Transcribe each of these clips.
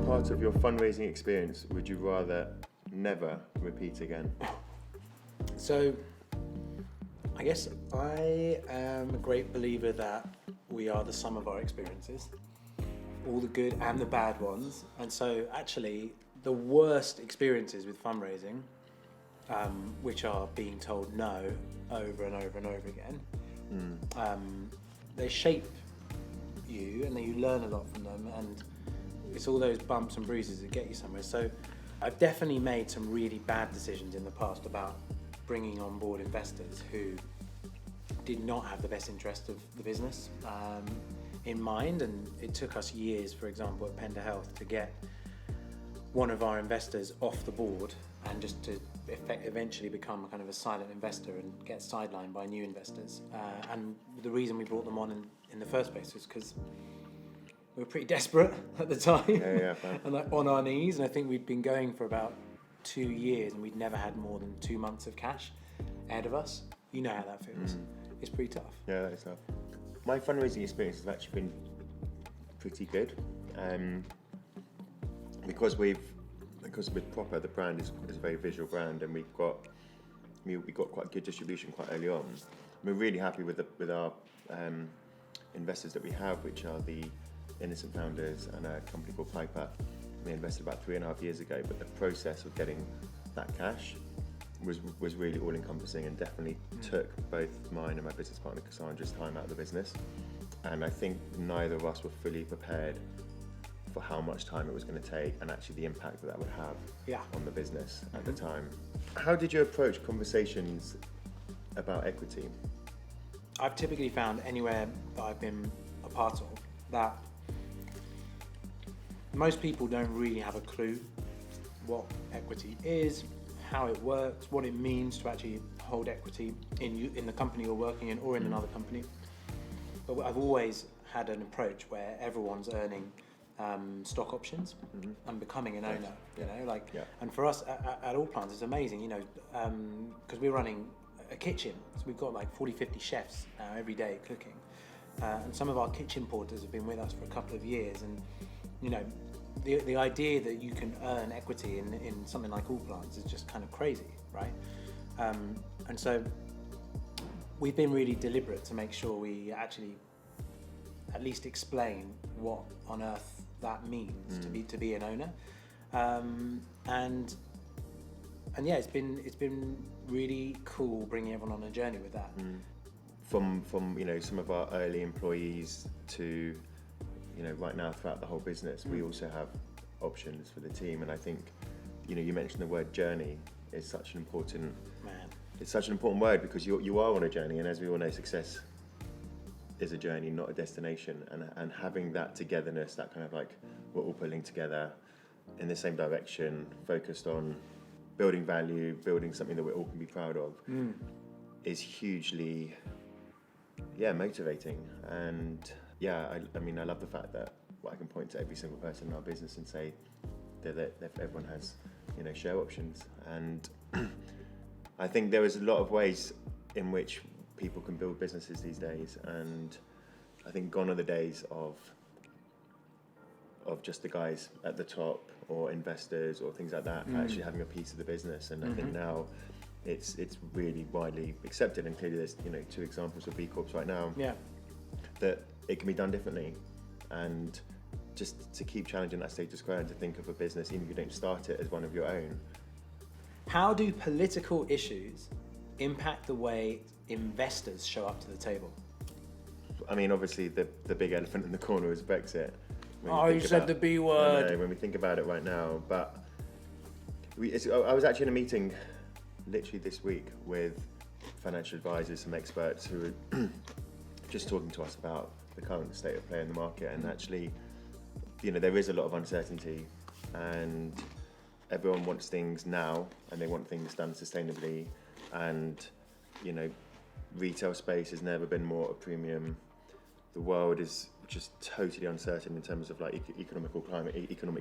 part of your fundraising experience would you rather never repeat again? So, I guess I am a great believer that we are the sum of our experiences, all the good and the bad ones. And so, actually, the worst experiences with fundraising, which are being told no over and over and over again, they shape you and then you learn a lot from them, and it's all those bumps and bruises that get you somewhere. So I've definitely made some really bad decisions in the past about bringing on board investors who did not have the best interest of the business in mind, and it took us years, for example, at Pender Health to get one of our investors off the board and just to eventually become a kind of a silent investor and get sidelined by new investors. And the reason we brought them on in the first place was because we were pretty desperate at the time, and like on our knees. And I think we'd been going for about 2 years, and we'd never had more than 2 months of cash ahead of us. You know how that feels. It's pretty tough. Yeah, that is tough. My fundraising experience has actually been pretty good, because with Proper, the brand is a very visual brand, and we got quite good distribution quite early on. We're really happy with our investors that we have, which are the Innocent Founders and a company called Piper. We invested about 3.5 years ago, but the process of getting that cash was really all-encompassing and definitely took both mine and my business partner Cassandra's time out of the business. And I think neither of us were fully prepared for how much time it was going to take and actually the impact that would have on the business at the time. How did you approach conversations about equity? I've typically found anywhere that I've been a part of that most people don't really have a clue what equity is, how it works, what it means to actually hold equity in the company you're working in or in another company. But I've always had an approach where everyone's earning stock options and becoming an owner, and for us at Allplants it's amazing, because we're running a kitchen, so we've got like 40-50 chefs now every day cooking, and some of our kitchen porters have been with us for a couple of years, and the idea that you can earn equity in something like Allplants is just kind of crazy, right? And so we've been really deliberate to make sure we actually at least explain what on earth that means to be an owner, and yeah, it's been really cool bringing everyone on a journey with that. From some of our early employees to right now throughout the whole business, we also have options for the team, and I think you mentioned the word journey is such an important It's such an important word because you are on a journey, and as we all know, success is a journey, not a destination, and having that togetherness, that kind of like we're all pulling together in the same direction, focused on building value, building something that we all can be proud of, is hugely motivating. And I mean I love the fact that I can point to every single person in our business and say that everyone has share options, and I think there is a lot of ways in which people can build businesses these days, and I think gone are the days of just the guys at the top or investors or things like that actually having a piece of the business. And I think now it's really widely accepted, and clearly there's 2 examples of B Corps right now that it can be done differently, and just to keep challenging that status quo and to think of a business, even if you don't start it, as one of your own. How do political issues impact the way investors show up to the table? I mean, obviously the big elephant in the corner is Brexit. You said the B word. I know, when we think about it right now, but I was actually in a meeting literally this week with financial advisors, some experts who were just talking to us about the current state of play in the market, and actually, there is a lot of uncertainty, and everyone wants things now, and they want things done sustainably, and retail space has never been more a premium. The world is just totally uncertain in terms of like economic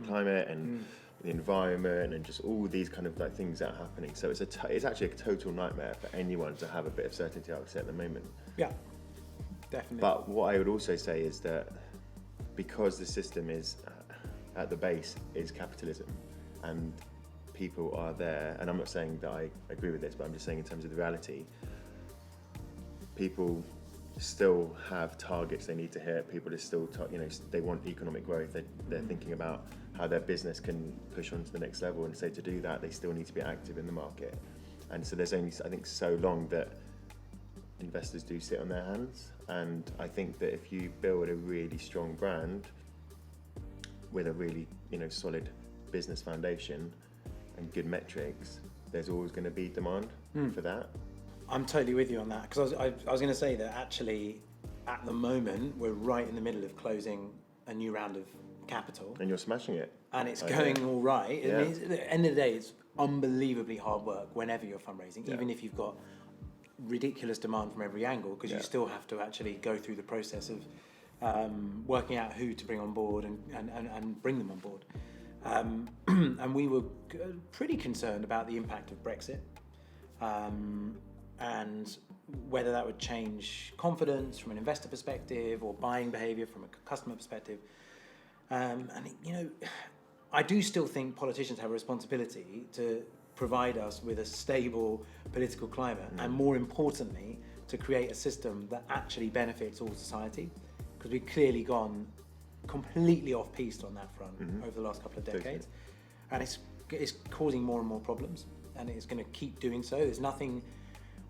climate and the environment, and just all these kind of like things that are happening. So it's actually a total nightmare for anyone to have a bit of certainty, I would say, at the moment. Yeah, definitely. But what I would also say is that because the system is at the base is capitalism, and people are there, and I'm not saying that I agree with this, but I'm just saying in terms of the reality, people still have targets they need to hit. People are still, they want economic growth. They're thinking about how their business can push on to the next level, and so to do that, they still need to be active in the market. And so there's only, I think, so long that investors do sit on their hands. And I think that if you build a really strong brand with a really, solid business foundation and good metrics, there's always going to be demand for that. I'm totally with you on that, because I was going to say that actually at the moment we're right in the middle of closing a new round of capital, And you're smashing it. and it's going all right. Yeah. I mean, at the end of the day, it's unbelievably hard work whenever you're fundraising, even if you've got ridiculous demand from every angle, because you still have to actually go through the process of working out who to bring on board and bring them on board. And we were pretty concerned about the impact of Brexit, and whether that would change confidence from an investor perspective or buying behaviour from a customer perspective. I do still think politicians have a responsibility to provide us with a stable political climate, and more importantly, to create a system that actually benefits all society, because we've clearly gone completely off-piste on that front over the last couple of decades. And it's causing more and more problems, and it's going to keep doing so. There's nothing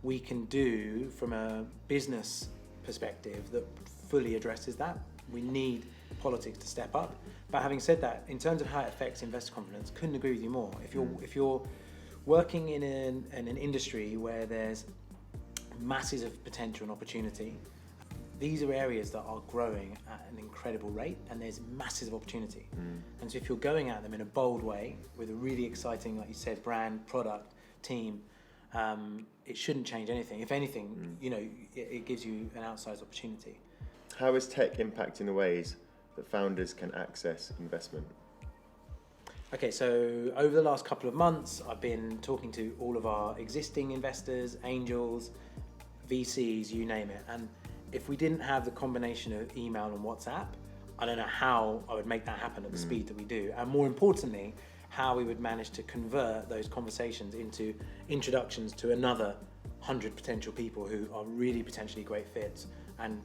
we can do from a business perspective that fully addresses that. We need politics to step up. But having said that, in terms of how it affects investor confidence, couldn't agree with you more. If you're working in an industry where there's masses of potential and opportunity, these are areas that are growing at an incredible rate, and there's masses of opportunity. And so if you're going at them in a bold way with a really exciting, like you said, brand, product, team, it shouldn't change anything. If anything, it gives you an outsized opportunity. How is tech impacting the ways that founders can access investment? Okay, so over the last couple of months, I've been talking to all of our existing investors, angels, VCs, you name it. And if we didn't have the combination of email and WhatsApp, I don't know how I would make that happen at the speed that we do. And more importantly, how we would manage to convert those conversations into introductions to another 100 potential people who are really potentially great fits and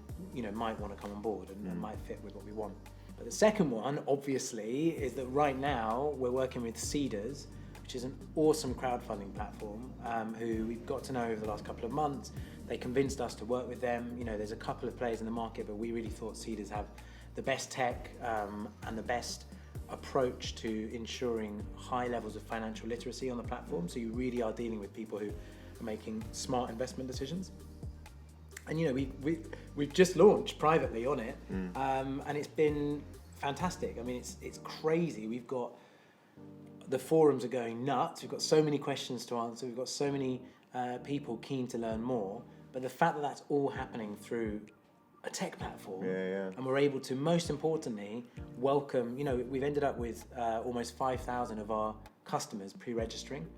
might want to come on board and might fit with what we want. But the second one, obviously, is that right now we're working with Seeders, which is an awesome crowdfunding platform, who we've got to know over the last couple of months. They convinced us to work with them. There's a couple of players in the market, but we really thought Seeders have the best tech and the best approach to ensuring high levels of financial literacy on the platform. So you really are dealing with people who are making smart investment decisions. And we've just launched privately on it, and it's been fantastic. I mean, it's crazy. We've got the forums are going nuts. We've got so many questions to answer. We've got so many people keen to learn more. But the fact that that's all happening through a tech platform, and we're able to, most importantly, welcome. We've ended up with almost 5,000 of our customers pre-registering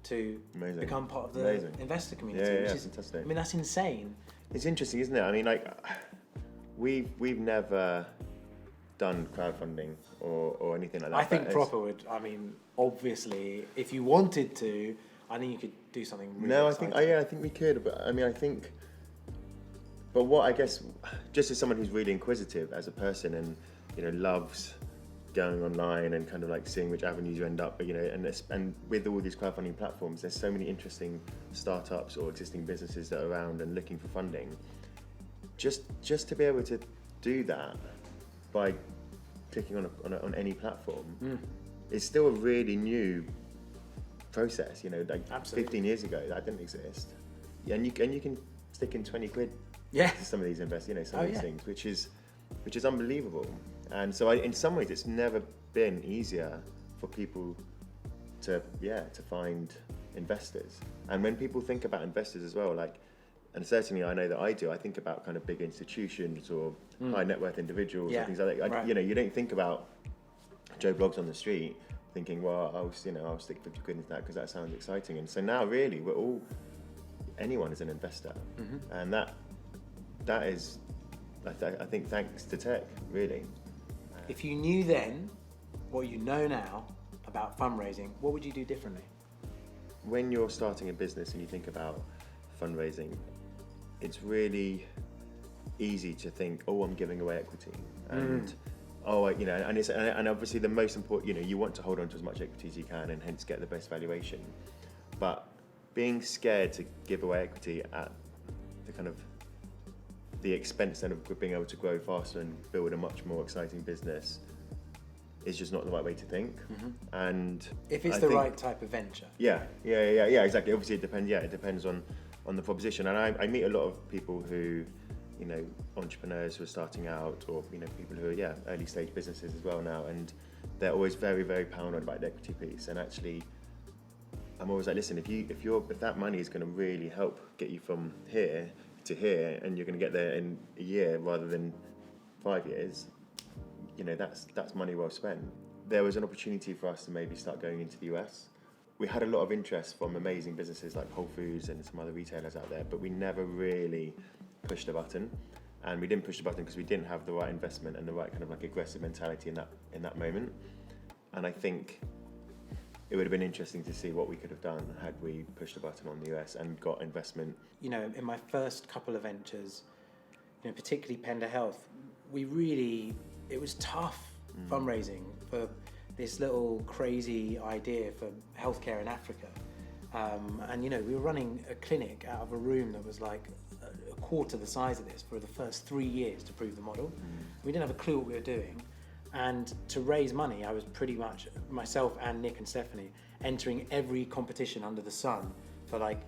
to become part of the investor community, which is fantastic. I mean, that's insane. It's interesting, isn't it? I mean, we've never done crowdfunding or anything like that. I think proper would. I mean, obviously, if you wanted to, I think you could do something really exciting. I think we could. But I mean, But what I guess, just as someone who's really inquisitive as a person and loves going online and kind of like seeing which avenues you end up, but and with all these crowdfunding platforms, there's so many interesting startups or existing businesses that are around and looking for funding. Just to be able to do that by clicking on any platform is still a really new process. Like Absolutely. 15 years ago that didn't exist. And you can stick in 20 quid. Yeah. To some of these some of these things, which is unbelievable. And so in some ways it's never been easier for people to find investors. And when people think about investors as well, and certainly I know that I do, I think about kind of big institutions or high net worth individuals or things like that. Right. You don't think about Joe Bloggs on the street thinking, well, I'll stick 50 quid into that because that sounds exciting. And so now really anyone is an investor. And that is, I think, thanks to tech, really. If you knew then what you know now about fundraising, what would you do differently? When you're starting a business and you think about fundraising, it's really easy to think, oh, I'm giving away equity, and and obviously the most important, you want to hold on to as much equity as you can and hence get the best valuation. But being scared to give away equity at the expense then of being able to grow faster and build a much more exciting business is just not the right way to think. And if it's the right type of venture. Yeah, exactly. Obviously it depends. Yeah, it depends on the proposition. And I meet a lot of people who, entrepreneurs who are starting out, or people who are early stage businesses as well now, and they're always very, very paranoid about the equity piece. And actually, I'm always like, listen, if that money is going to really help get you from here to here, and you're going to get there in a year rather than 5 years, that's money well spent. There was an opportunity for us to maybe start going into the US. We had a lot of interest from amazing businesses like Whole Foods and some other retailers out there, but we never really pushed the button. And we didn't push the button because we didn't have the right investment and the right kind of like aggressive mentality in that moment. And I think it would have been interesting to see what we could have done had we pushed the button on the US and got investment. In my first couple of ventures, particularly Pender Health, it was tough fundraising for this little crazy idea for healthcare in Africa. And we were running a clinic out of a room that was like a quarter the size of this for the first 3 years to prove the model. We didn't have a clue what we were doing. And to raise money, I was pretty much, myself and Nick and Stephanie, entering every competition under the sun for like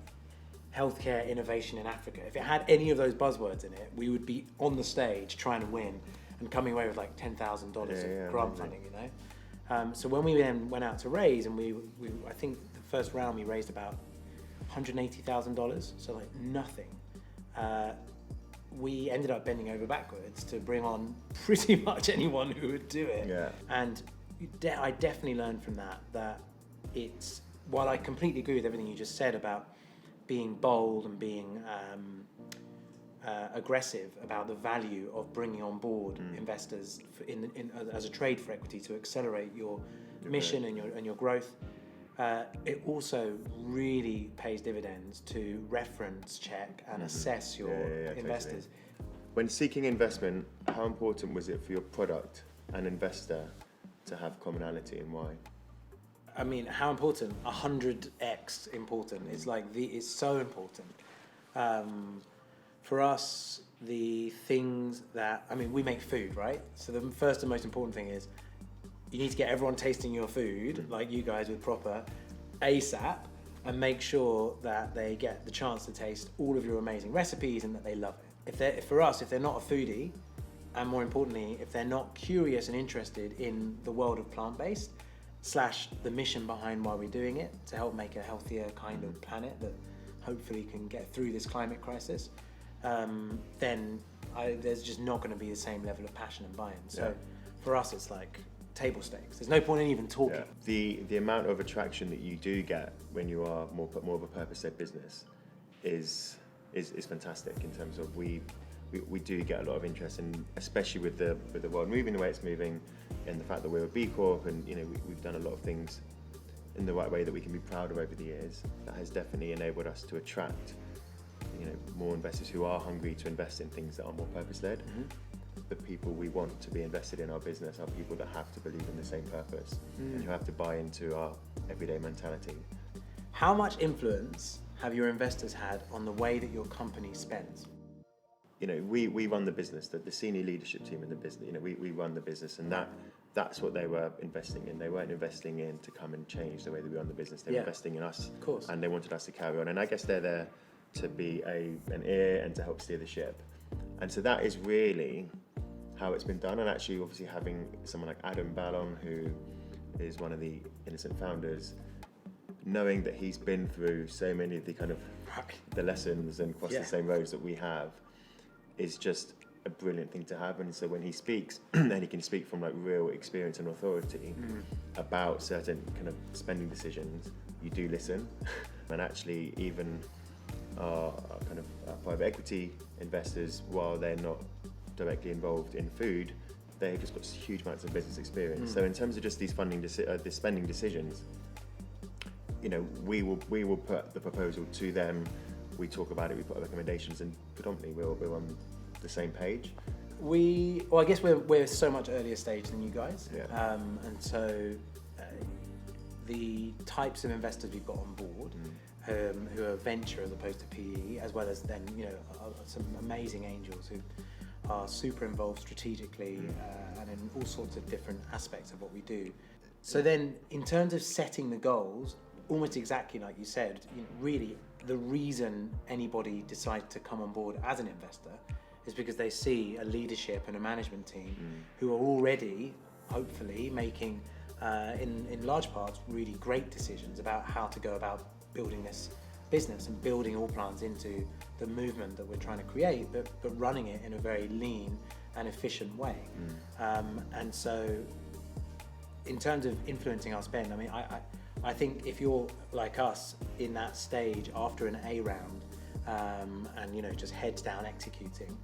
healthcare innovation in Africa. If it had any of those buzzwords in it, we would be on the stage trying to win and coming away with like $10,000 of grant funding, So when we then went out to raise, and we I think the first round we raised about $180,000, so like nothing. We ended up bending over backwards to bring on pretty much anyone who would do it. Yeah. And I definitely learned from that it's, while I completely agree with everything you just said about being bold and being aggressive about the value of bringing on board investors as a trade for equity to accelerate your mission and your growth. It also really pays dividends to reference check and assess your investors. Totally. When seeking investment, how important was it for your product and investor to have commonality, and why? I mean, how important? 100x important. It's like it's so important. For us, the things that, we make food, right? So the first and most important thing is you need to get everyone tasting your food, like you guys with proper, ASAP, and make sure that they get the chance to taste all of your amazing recipes and that they love it. If they're not a foodie, and more importantly, if they're not curious and interested in the world of plant-based, / the mission behind why we're doing it, to help make a healthier kind of planet that hopefully can get through this climate crisis, then there's just not going to be the same level of passion and buy-in. So for us, it's like table stakes. There's no point in even talking. Yeah. The amount of attraction that you do get when you are more of a purpose-led business is fantastic, in terms of we do get a lot of interest, and especially with the world moving the way it's moving, and the fact that we're a B Corp, and we've done a lot of things in the right way that we can be proud of over the years. That has definitely enabled us to attract more investors who are hungry to invest in things that are more purpose-led. The people we want to be invested in our business are people that have to believe in the same purpose and who have to buy into our everyday mentality. How much influence have your investors had on the way that your company spends? We run the business, the senior leadership team in the business, we run the business, and that's what they were investing in. They weren't investing in to come and change the way that we run the business. They were investing in us, of course, and they wanted us to carry on. And I guess they're there to be an ear and to help steer the ship. And so that is really how it's been done. And actually, obviously, having someone like Adam Ballon, who is one of the Innocent founders, knowing that he's been through so many of the kind of the lessons and crossed the same roads that we have, is just a brilliant thing to have. And so when he speaks, then he can speak from like real experience and authority about certain kind of spending decisions. You do listen, and actually even our kind of private equity investors, while they're not directly involved in food, they've just got huge amounts of business experience. So in terms of just these the spending decisions, you know, we will put the proposal to them. We talk about it. We put recommendations, and predominantly we're on the same page. I guess we're so much earlier stage than you guys, Yeah. and so the types of investors we've got on board, who are venture as opposed to PE, as well as then some amazing angels who are super involved strategically and in all sorts of different aspects of what we do. So then, in terms of setting the goals, almost exactly like you said, really the reason anybody decides to come on board as an investor is because they see a leadership and a management team who are already, hopefully, making, in large parts, really great decisions about how to go about building this business and building Allplants into the movement that we're trying to create, but running it in a very lean and efficient way. And so, in terms of influencing our spend, I mean, I think if you're like us in that stage after an A round, and just heads down executing,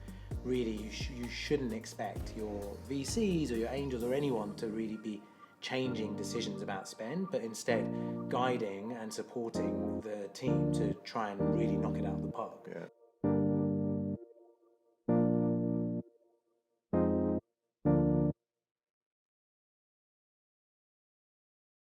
really you shouldn't expect your VCs or your angels or anyone to really be changing decisions about spend, but instead guiding and supporting the team to try and really knock it out of the park. Yeah.